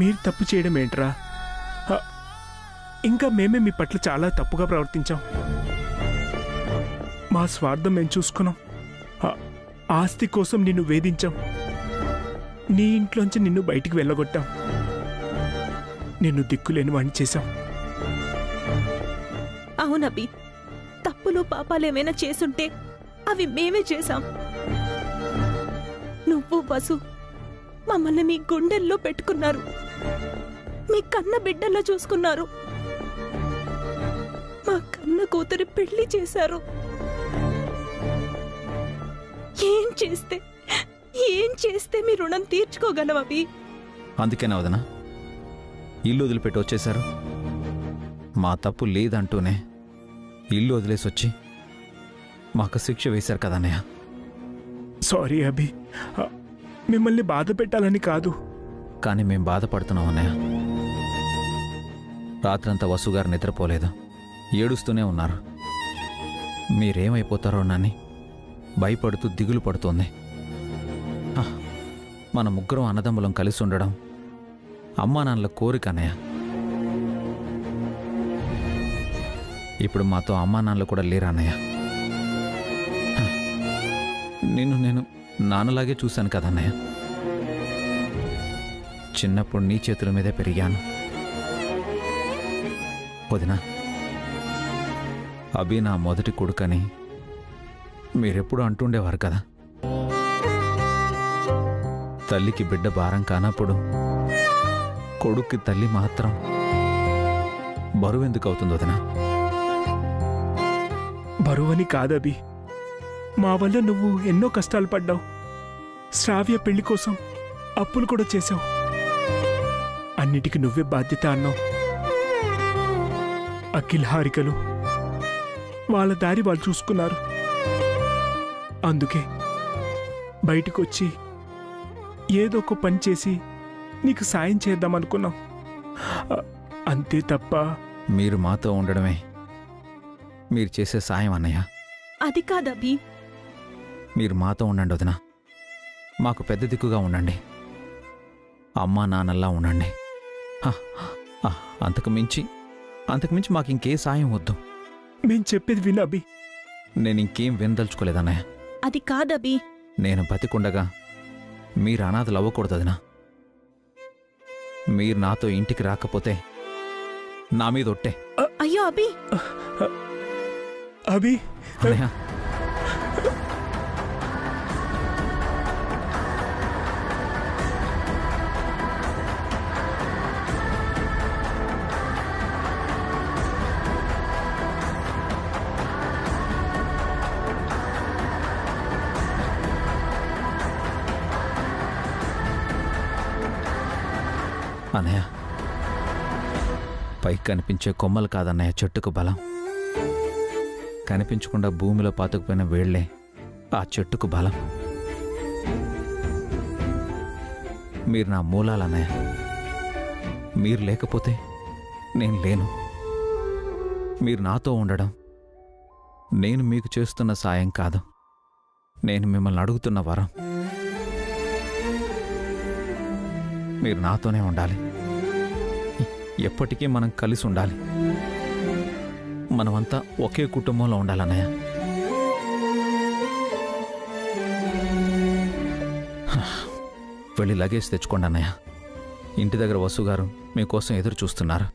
మీరు తప్పు చేయడం ఏంట్రా? ఇంకా మేమే మీ పట్ల చాలా తప్పుగా ప్రవర్తించాం. మా స్వార్థం మేము చూసుకున్నాం. ఆస్తి కోసం నిన్ను వేధించాం. నీ ఇంట్లోంచి నిన్ను బయటికి వెళ్ళగొట్టాం. నిన్ను దిక్కులేని వాణ్ణి చేశాం. అవునబి, తప్పులు పాపాలేమైనా చేసుంటే అవి మేమే చేశాం. నువ్వు వసు మమ్మల్ని మీ గుండెల్లో పెట్టుకున్నారు. మీ కన్న బిడ్డల్లో చూసుకున్నారు. మా కన్న కూతురి పెళ్లి చేశారు. ఏం చేస్తే మీ రుణం తీర్చుకోగలవవి? అందుకేనా వదనా ఇల్లు వదిలిపెట్టి వచ్చేశారు? మా తప్పు లేదంటూనే ఇల్లు వదిలేసి వచ్చి మాకు శిక్ష వేశారు కదన్నయ్య. సారీ అభి, మిమ్మల్ని బాధ పెట్టాలని కాదు. కానీ మేం బాధపడుతున్నాం అన్నయ్య. రాత్రంతా వసుగారు నిద్రపోలేదు, ఏడుస్తూనే ఉన్నారు. మీరేమైపోతారోనని భయపడుతూ దిగులు పడుతోంది. మన ముగ్గురం అన్నదమ్ములం కలిసి ఉండడం అమ్మా నాన్నల కోరిక అన్నయ్య. ఇప్పుడు మాతో అమ్మా నాన్నలు కూడా లేరా అన్నయ్య? నేను నాన్నలాగే చూశాను కదన్నయ్య. చిన్నప్పుడు నీ చేతుల మీదే పెరిగాను. వదినా, అభి నా మొదటి కొడుకని మీరెప్పుడు అంటుండేవారు కదా. తల్లికి బిడ్డ భారం కానప్పుడు కొడుక్కి తల్లి మాత్రం బరువెందుకు అవుతుంది వదినా? బరువని కాదబి, మా వల్ల నువ్వు ఎన్నో కష్టాలు పడ్డావు. శ్రావ్య పెళ్లి కోసం అప్పులు కూడా చేశావు. అన్నిటికీ నువ్వే బాధ్యత అన్నావు. అఖిల్ హారికలు వాళ్ళ దారి వాళ్ళు చూసుకున్నారు. అందుకే బయటకొచ్చి ఏదో ఒక పని చేసి నీకు సాయం చేద్దామనుకున్నాం. అంతే తప్ప మీరు మాతో ఉండడమే మీరు చేసే సాయం అన్నయ్య. అది కాదబి. మీరు మాతో ఉండండి వదినా. మాకు పెద్ద దిక్కుగా ఉండండి. అమ్మా నాన్నల్లా ఉండండి. అంతకు మించి మాకు ఇంకే సాయం వద్దు. మేం చెప్పేది విను అభి. నేను ఇంకేం వినదలుచుకోలేదన్నయ్య. అది కాదబి. నేను బతికుండగా మీరు అనాథలు అవ్వకూడదు వదినా. మీరు నాతో ఇంటికి రాకపోతే నా మీద ఒట్టే. అయ్యో అభి. అభి అన్నయ్య, అన్నయ్య, పైకి కనిపించే కొమ్మలు కాదన్నయ్య చెట్టుకు బలం. కనిపించకుండా భూమిలో పాతుకుపోయిన వేళ్లే ఆ చెట్టుకు బలం. మీరు నా మూలాలన్నయ్య. మీరు లేకపోతే నేను లేను. మీరు నాతో ఉండడం నేను మీకు చేస్తున్న సాయం కాదు, నేను మిమ్మల్ని అడుగుతున్న వరం. మీరు నాతోనే ఉండాలి. ఎప్పటికీ మనం కలిసి ఉండాలి. మనమంతా ఒకే కుటుంబంలో ఉండాలన్నయ్య. వెళ్ళి లగేజ్ తెచ్చుకోండి అన్నయ్య. ఇంటి దగ్గర వసుగారు మీకోసం ఎదురు చూస్తున్నారు.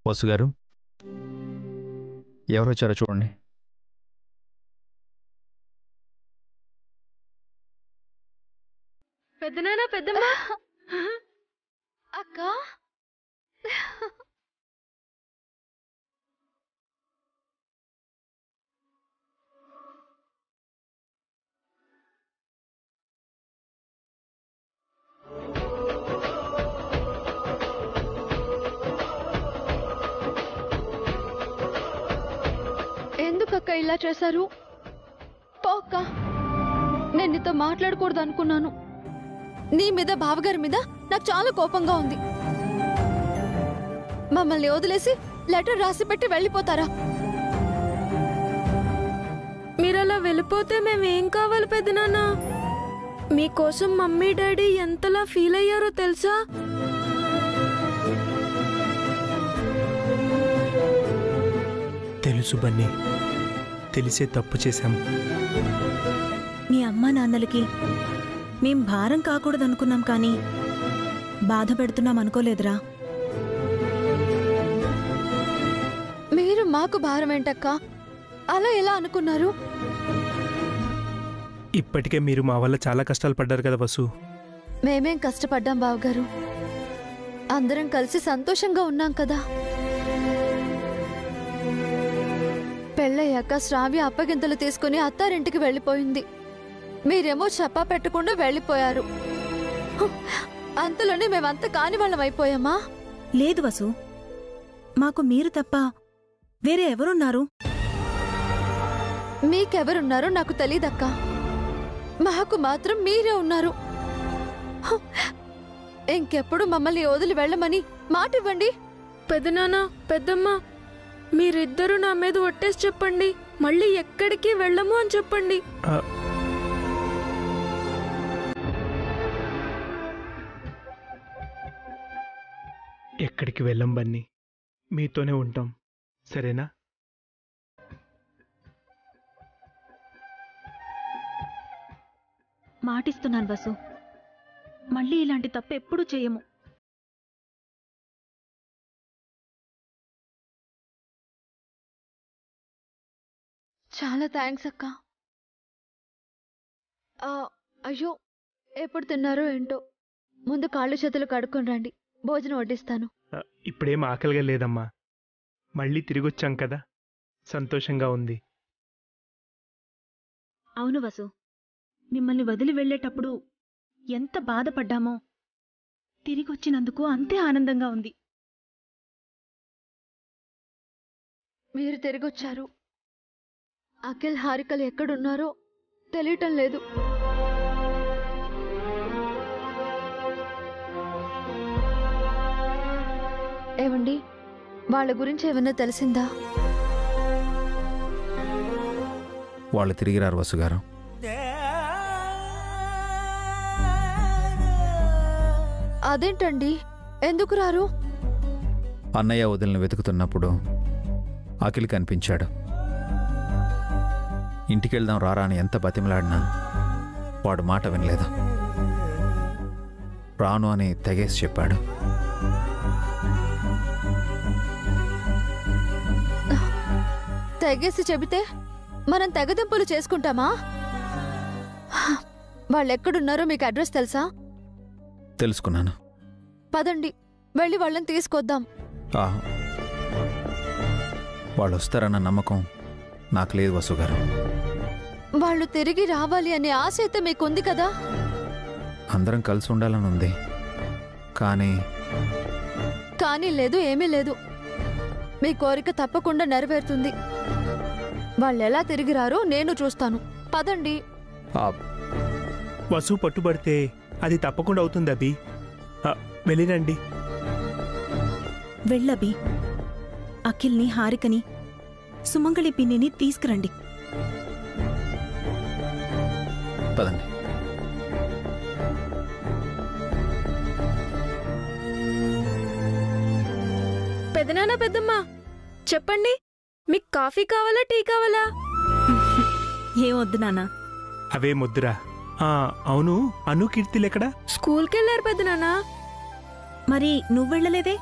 వసుగారు, ఎవరొచ్చారో చూడండి. పెద్దనాన్న, పెద్దమ్మ. అక్క, అక్క ఇలా చేశారు? పో అక్క, నేను నీతో మాట్లాడకూడదు అనుకున్నాను. నీ మీద బావగారి మీద నాకు చాలా కోపంగా ఉంది. మమ్మల్ని వదిలేసి లెటర్ రాసి పెట్టి వెళ్ళిపోతారా? మీరలా వెళ్ళిపోతే మేమేం కావాలి పెదనాన్న? మీకోసం మమ్మీ డాడీ ఎంతలా ఫీల్ అయ్యారో తెలుసా? తెలుసు బన్నీ, తెలిసే తప్పు చేశాం. మీ అమ్మా నాన్నలకి మేం భారం కాకూడదనుకున్నాం, కానీ బాధ పెడుతున్నాం అనుకోలేదురా. మీరు మాకు భారం ఏంటక్క? అలా ఎలా అనుకున్నారు? ఇప్పటికే మీరు మా వల్ల చాలా కష్టాలు పడ్డారు కదా వసు. మేమేం కష్టపడ్డాం బావగారు, అందరం కలిసి సంతోషంగా ఉన్నాం కదా. పెళ్ళయ్యాక శ్రావ్య అప్పగింతలు తీసుకుని అత్తారింటికి వెళ్ళిపోయింది. మీరేమో చెప్పా పెట్టకుండా వెళ్ళిపోయారు. అంతలోనే మేమంత కాని వాళ్ళం అయిపోయామా? లేదు వసు, మాకు మీరు తప్ప వేరే ఎవరున్నారు? మీకెవరున్నారో నాకు తెలీదక్క, మాకు మాత్రం మీరే ఉన్నారు. ఇంకెప్పుడు మమ్మల్ని వదిలి వెళ్ళమని మాట ఇవ్వండి. పెదనాన్న, పెద్దమ్మ, మీరిద్దరూ నా మీద ఒట్టేసి చెప్పండి, మళ్ళీ ఎక్కడికి వెళ్ళము అని చెప్పండి. ఎక్కడికి వెళ్ళం బన్నీ, మీతోనే ఉంటాం, సరేనా? మాటిస్తున్నాను వసు, మళ్ళీ ఇలాంటి తప్పు ఎప్పుడూ చేయము. చాలా థ్యాంక్స్ అక్క. అయ్యో, ఎప్పుడు తిన్నారో ఏంటో. ముందు కాళ్ళు చేతులు కడుక్కొని రండి, భోజనం వడ్డిస్తాను. ఇప్పుడేం ఆకలిగా లేదమ్మా, మళ్ళీ తిరిగొచ్చాం కదా, సంతోషంగా ఉంది. అవును వసు, మిమ్మల్ని వదిలి వెళ్ళేటప్పుడు ఎంత బాధపడ్డామో తిరిగొచ్చినందుకు అంతే ఆనందంగా ఉంది. మీరు తిరిగొచ్చారు. అఖిల్, హారికలు ఎక్కడున్నారో తెలియటం లేదు. ఏమండి, వాళ్ళ గురించి ఏమన్నా తెలిసిందా? వాళ్ళు తిరిగి రారు వసుగారు. అదేంటండి, ఎందుకు రారు? అన్నయ్య వదిలిని వెతుకుతున్నప్పుడు అఖిల్ కనిపించాడు. ఇంటికెళ్దాం రారా అని ఎంత బతిమలాడినా వాడు మాట వినలేదు. రాను అని తెగేసి చెప్పాడు. తెగేసి చెబితే మనం తెగదింపులు చేసుకుంటామా? వాళ్ళెక్కడున్నారో మీకు అడ్రస్ తెలుసా? తెలుసుకున్నాను. పదండి, వెళ్ళి వాళ్ళని తీసుకొద్దాం. వాళ్ళు వస్తారన్న నమ్మకం నాకు లేదు వసుగారు. వాళ్ళు తిరిగి రావాలి అనే ఆశ అయితే మీకుంది కదా. అందరం కలిసి ఉండాలని ఉంది, కానీ లేదు, ఏమీ లేదు. మీ కోరిక తప్పకుండా నెరవేరుతుంది. వాళ్ళెలా తిరిగి రారో నేను చూస్తాను. పదండి. వసు పట్టుబడితే అది తప్పకుండా అవుతుంది అభి. వెళ్ళిరండి. వెళ్ళబి, అఖిల్ని, హారికని, సుమంగళి పిన్నిని తీసుకురండి. పదండి. పెదనాన్న, పెద్దమ్మ, చెప్పండి, మీకు కాఫీ కావాలా, టీ కావాలా? ఏం వద్దు నాన్న. అవే ముద్దురా. అవును, అను, కీర్తిలెక్కడా? స్కూల్కెళ్ళారు పెదనాన్న. మరి నువ్వు వెళ్ళలేదే?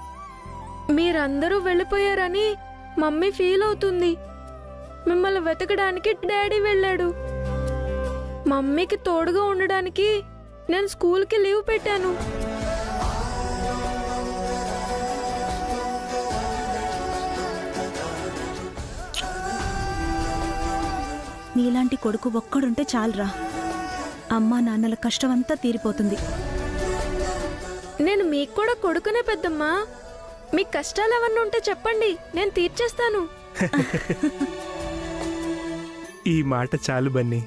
మీరందరూ వెళ్ళిపోయారని మమ్మీ ఫీల్ అవుతుంది. మిమ్మల్ని వెతకడానికి డాడీ వెళ్ళాడు. మమ్మీకి తోడుగా ఉండడానికి నేను స్కూల్కి లీవ్ పెట్టాను. నీలాంటి కొడుకు ఒక్కడుంటే చాలరా, అమ్మా నాన్నల కష్టమంతా తీరిపోతుంది. నేను మీకు కూడా కొడుకునే పెద్దమ్మా. మీ కష్టాలు ఏమన్నా ఉంటే చెప్పండి, నేను తీర్చేస్తాను. ఈ మాట చాలు బన్నీ.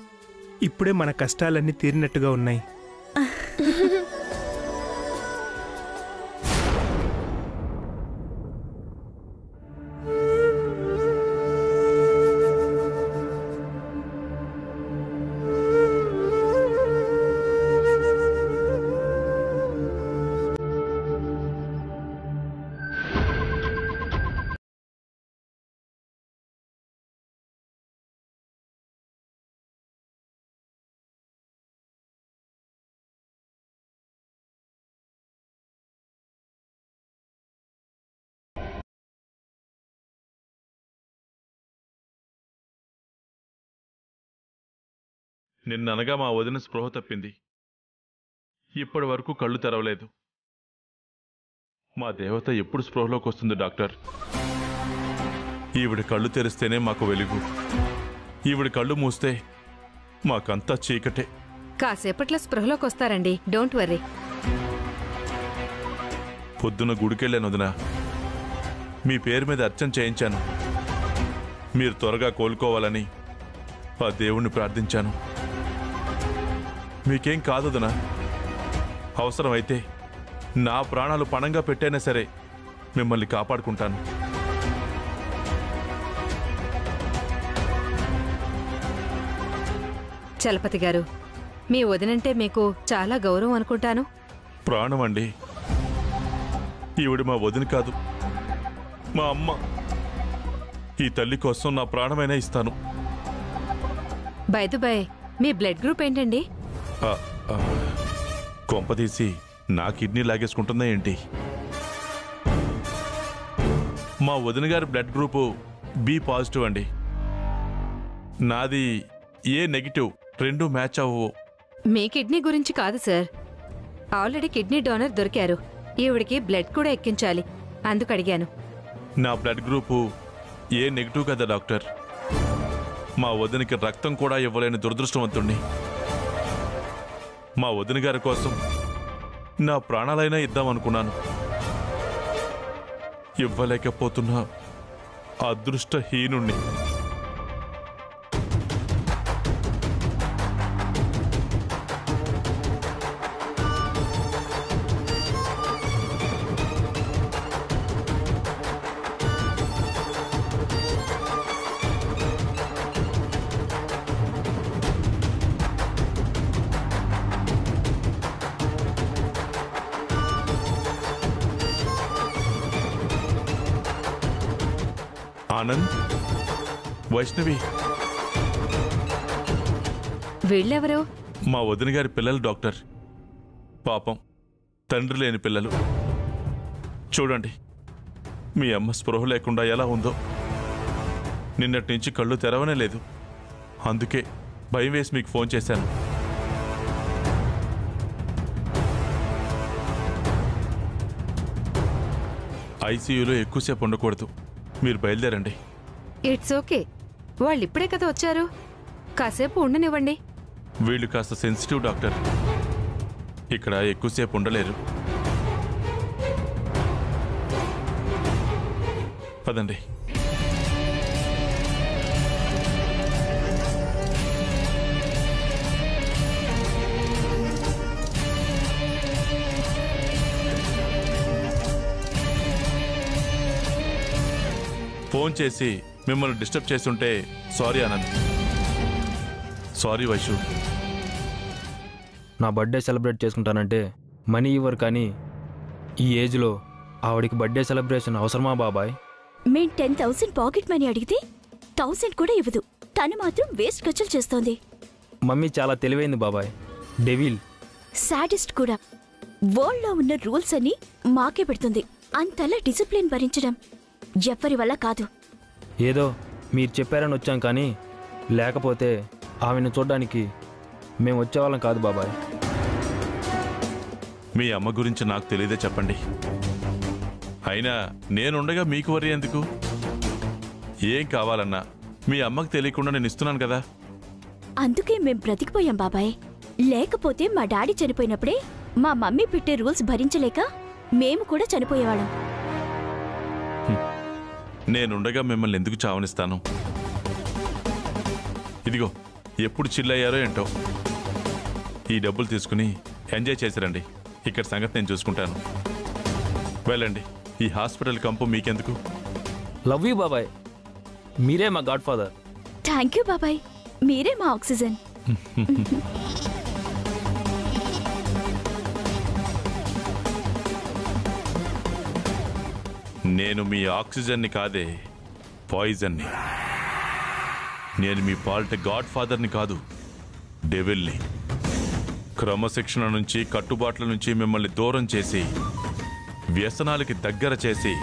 ఇప్పుడే మన కష్టాలన్నీ తీరినట్టుగా ఉన్నాయి. నిన్ననగా మా వదిన స్పృహ తప్పింది. ఇప్పటి వరకు కళ్ళు తెరవలేదు. మా దేవత ఎప్పుడు స్పృహలోకి వస్తుంది డాక్టర్? ఈవిడ కళ్ళు తెరిస్తేనే మాకు వెలుగు. ఈవిడ కళ్ళు మూస్తే మాకంతా చీకటే. కాసేపట్లో స్పృహలోకి వస్తారండి, డోంట్ వర్రీ. పొద్దున గుడికెళ్ళాను వదినా. మీ పేరు మీద అర్చన చేయించాను. మీరు త్వరగా కోలుకోవాలని ఆ దేవుణ్ణి ప్రార్థించాను. మీకేం కాదొదినా. అవసరమైతే నా ప్రాణాలు పణంగా పెట్టైనా సరే మిమ్మల్ని కాపాడుకుంటాను. చలపతి గారు, మీ వదినంటే మీకు చాలా గౌరవం అనుకుంటాను. ప్రాణం అండి. ఈవిడ మా వదిన కాదు, మా అమ్మ. ఈ తల్లి కోసం నా ప్రాణమైనా ఇస్తాను. By the by, me blood group ఏంటండి? కొంపదీసి నా కిడ్నీ లాగేసుకుంటుందా ఏంటి? మా వదిన గారి బ్లడ్ గ్రూపు బి పాజిటివ్ అండి. నాది ఏ నెగిటివ్. రెండు మ్యాచ్ అవ్వవు. మీ కిడ్నీ గురించి కాదు సార్. ఆల్రెడీ కిడ్నీ డోనర్ దొరికారు. ఈవిడికి బ్లడ్ కూడా ఎక్కించాలి, అందుకు అడిగాను. నా బ్లడ్ గ్రూపు ఏ నెగిటివ్ కదా డాక్టర్. మా వదినకి రక్తం కూడా ఇవ్వలేని దురదృష్టవంతుణ్ణి. మా వదిన గారి కోసం నా ప్రాణాలైనా ఇద్దామనుకున్నాను. ఇవ్వలేకపోతున్నా అదృష్టహీనుణ్ణి. ఆనంద్, వైష్ణవి, వీళ్ళెవరు? మా వదిన గారి పిల్లలు డాక్టర్. పాపం, తండ్రి లేని పిల్లలు. చూడండి మీ అమ్మ స్పృహ లేకుండా ఎలా ఉందో. నిన్నటి నుంచి కళ్ళు తెరవనే లేదు. అందుకే భయం వేసి మీకు ఫోన్ చేశాను. ఐసీయూలో ఎక్కువసేపు ఉండకూడదు. మీరు బయలుదేరండి. ఇట్స్ ఓకే, వాళ్ళు ఇప్పుడే కదా వచ్చారు, కాసేపు ఉండనివ్వండి. వీళ్ళు కాస్త సెన్సిటివ్ డాక్టర్. ఇక్కడ ఎక్కువసేపు ఉండలేరు. పదండి. ఫోన్ చేసి మిమ్మల్ని డిస్టర్బ్ చేస్తుంటే సారీ ఆనంద్. సారీ వైషు. నా బర్త్డే సెలబ్రేట్ చేసుకుంటానంటే మనీ ఇవ్వరు, కానీ ఈ ఏజ్లో ఆవిడికి బర్త్డే సెలబ్రేషన్ అవసరమా బాబాయ్? మేం 10,000 పాకెట్ మనీ అడిగితే 1,000 కూడా ఇవ్వదు. తను మాత్రం వేస్ట్ ఖర్చులు చేస్తోంది. మమ్మీ చాలా తెలివైంది బాబాయ్, డెవిల్. సాడిస్ట్ కూడా. వరల్డ్లో ఉన్న రూల్స్ అన్ని మాకే పెడుతుంది. అంతలా డిసిప్లిన్ భరించడం ఎవ్వరి వల్ల కాదు. ఏదో మీరు చెప్పారని వచ్చాం, కానీ లేకపోతే ఆమెను చూడ్డానికి మేము వచ్చేవాళ్ళం కాదు బాబాయ్. మీ అమ్మ గురించి నాకు తెలియదే చెప్పండి. అయినా నేనుండగా మీకు వరి ఎందుకు? ఏం కావాలన్నా మీ అమ్మకు తెలియకుండా నేను ఇస్తున్నాను కదా. అందుకే మేం బ్రతికిపోయాం బాబాయ్. లేకపోతే మా డాడీ చనిపోయినప్పుడే మా మమ్మీ పెట్టే రూల్స్ భరించలేక మేము కూడా చనిపోయేవాళ్ళం. నేనుండగా మిమ్మల్ని ఎందుకు చావనిస్తాను? ఇదిగో ఎప్పుడు చిల్లయ్యారో ఏంటో. ఈ డబ్బులు తీసుకుని ఎంజాయ్ చేసిరండి. ఇక్కడ సంగతి నేను చూసుకుంటాను. వెళ్ళండి. ఈ హాస్పిటల్ కంపు మీకెందుకు? లవ్ యూ బాబాయ్, మీరే మా గాడ్ ఫాదర్. థ్యాంక్ యూ బాబాయ్, మీరే మా ఆక్సిజన్. నేను మీ ఆక్సిజన్ని కాదే, పాయిజన్ని. నేను మీ పాలిట గాడ్ ఫాదర్ని కాదు, డెవిల్ని. క్రమశిక్షణ నుంచి, కట్టుబాట్ల నుంచి మిమ్మల్ని దూరం చేసి, వ్యసనాలకి దగ్గర చేసి,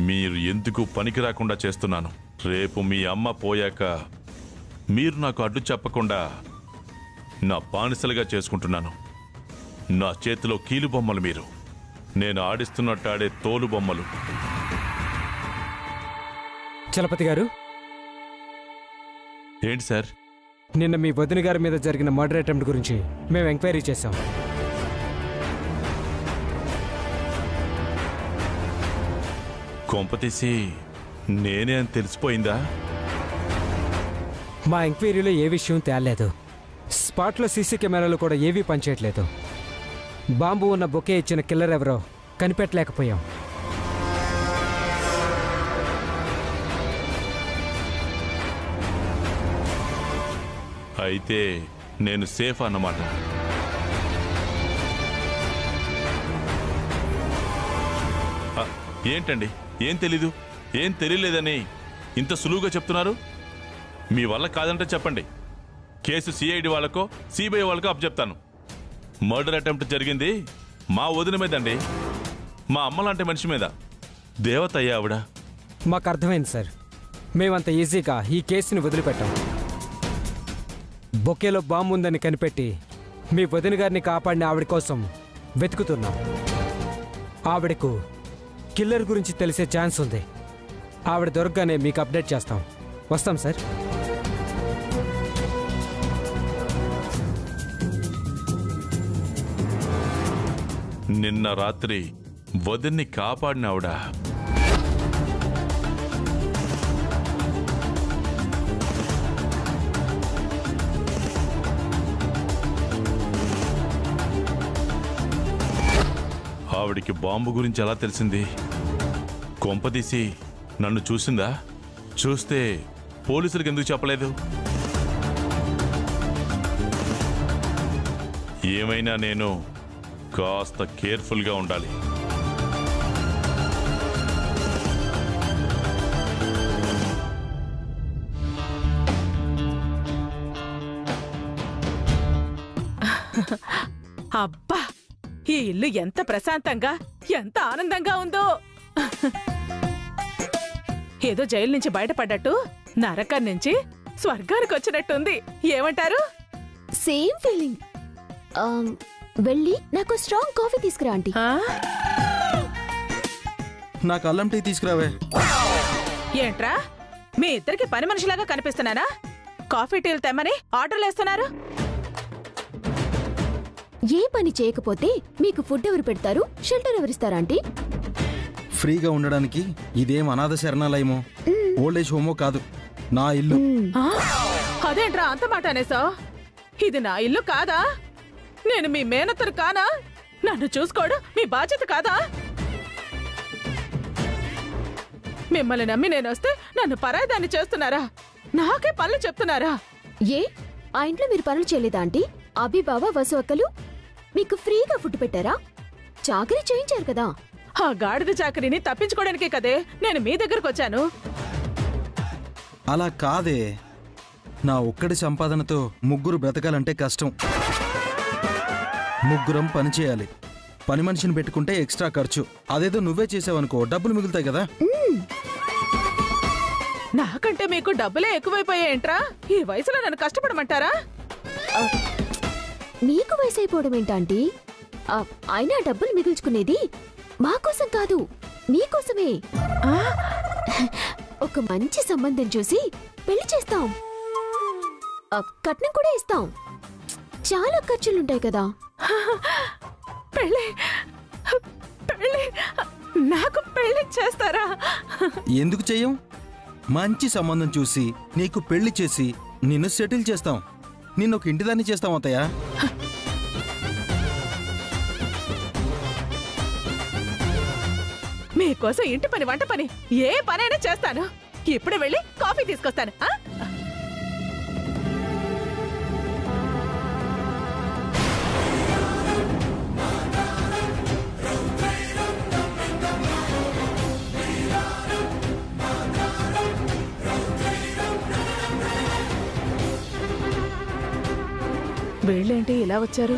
మీరు ఎందుకు పనికి రాకుండా చేస్తున్నాను. రేపు మీ అమ్మ పోయాక మీరు నాకు అడ్డు చెప్పకుండా నా బానిసలుగా చేసుకుంటున్నాను. నా చేతిలో కీలు బొమ్మలు మీరు. నేను ఆడిస్తున్నట్టు ఆడే తోలు బొమ్మలు. చలపతి గారు, ఏంటి సార్? నిన్న మీ వదిన గారి మీద జరిగిన మర్డర్ అటెంప్ట్ గురించి మేము ఎంక్వైరీ చేశాం. కొంపతీసి నేనే అని తెలిసిపోయిందా? మా ఎంక్వైరీలో ఏ విషయం తేలలేదు. స్పాట్లో సీసీ కెమెరాలు కూడా ఏవీ పనిచేయట్లేదు. బాంబు ఉన్న బొకే ఇచ్చిన కిల్లర్ ఎవరో కనిపెట్టలేకపోయాం. అయితే నేను సేఫ్ అన్నమాట. ఏంటండి, ఏం తెలీదు, ఏం తెలియలేదని ఇంత సులువుగా చెప్తున్నారు? మీ వల్ల కాదంటే చెప్పండి. కేసు సిఐడి వాళ్ళకో సిబిఐ వాళ్ళకో అప్పచెప్తాను. మర్డర్ అటెంప్ట్ జరిగింది మా వదిన మీదండి, మా అమ్మలాంటి మనిషి మీద. దేవత అయ్యా ఆవిడ. మాకు అర్థమైంది సార్. మేమంత ఈజీగా ఈ కేసుని వదిలిపెట్టాం. బొకేలో బాంబు ఉందని కనిపెట్టి మీ వదిన గారిని కాపాడిన ఆవిడ కోసం వెతుకుతున్నాం. ఆవిడకు కిల్లర్ గురించి తెలిసే ఛాన్స్ ఉంది. ఆవిడ దొరకగానే మీకు అప్డేట్ చేస్తాం. వస్తాం సార్. నిన్న రాత్రి వదిన్ని కాపాడినావిడ. ఆవిడికి బాంబు గురించి ఎలా తెలిసింది? కొంపదీసి నన్ను చూసిందా? చూస్తే పోలీసులకు ఎందుకు చెప్పలేదు? ఏమైనా నేను కాస్త కేర్ఫుల్గా ఉండాలి. అబ్బా, ఈ ఇల్లు ఎంత ప్రశాంతంగా, ఎంత ఆనందంగా ఉందో. ఏదో జైలు నుంచి బయటపడ్డట్టు నరకం నుంచి స్వర్గానికి వచ్చినట్టుంది. ఏమంటారు? Same feeling. వెళ్ళి నాకు స్ట్రాంగ్ కాఫీ తీసుకురా ఆంటీ. నాకు అల్లం టీ తీసుకురావే. ఏంట్రా, మీ ఇద్దరికి పని మనిషిలాగా కనిపిస్తున్నారా? కాఫీ టీలు తెమ్మని ఆర్డర్లు వేస్తున్నారు. ఏ పని చేయకపోతే మీకు ఫుడ్ ఎవరు పెడతారు, షెల్టర్ ఎవరిస్తారా ఆంటీ? ఫ్రీగా ఉండడానికి ఇదేం అనాథ శరణాలయమో ఓల్డేజ్ హోమో కాదు, నా ఇల్లు. అదేంట్రా అంత మాట అనేసావు? ఇది నా ఇల్లు కాదా? నేను మీ మేనత్తరు కానా? నన్ను చూసుకోవడం మీ బాధ్యత కాదా? మిమ్మల్ని నమ్మి నేను వస్తే నన్ను పరాయిదాన్ని చేస్తున్నారా? నాకే పనులు చెప్తున్నారా? ఏ ఆ ఇంట్లో మీరు పనులు చేయలేదా ఆంటీ? అభి బావ వసు అక్కలు మీకు ఫ్రీగా ఫుడ్ పెట్టారా? చాకరీ చేయించారు కదా. ఆ గాడిద చాకరీని తప్పించుకోవడానికే కదే నేను మీ దగ్గరకు వచ్చాను. అలా కాదే, నా ఒక్కడి సంపాదనతో ముగ్గురు బ్రతకాలంటే కష్టం. ముగ్గురం పని చేయాలి. పని మనిషిని పెట్టుకుంటే ఎక్స్ట్రా ఖర్చు. అదేదో నువ్వే చేసావనుకో డబ్బులు మిగులుతాయి కదా. నాకంటే మీకు డబ్బులే ఎక్కువైపోయాయంట్రా? ఈ వయసులో నన్ను కష్టపడమంటారా? మీకు వయసు అయిపోవడం ఏంటంటీ? అయినా డబ్బులు మిగుల్చుకునేది మాకోసం కాదు, మీకోసమే. ఒక మంచి సంబంధం చూసి పెళ్లి చేస్తాం, కట్నం కూడా ఇస్తాం. చాలా ఖర్చులుంటాయి కదా. పెళ్లి పెళ్లి నాకు పెళ్లి చేస్తారా? ఎందుకు చెయ్యం? మంచి సంబంధం చూసి నీకు పెళ్లి చేసి నిన్ను సెటిల్ చేస్తాం. నిన్ను ఒక ఇంటిదాన్ని చేస్తాం అత్తయ్య. మీకోసం ఇంటి పని వంట పని ఏ పనైనా చేస్తాను. ఇప్పుడు వెళ్ళి కాఫీ తీసుకొస్తాను. వీళ్ళేంటి ఇలా వచ్చారు?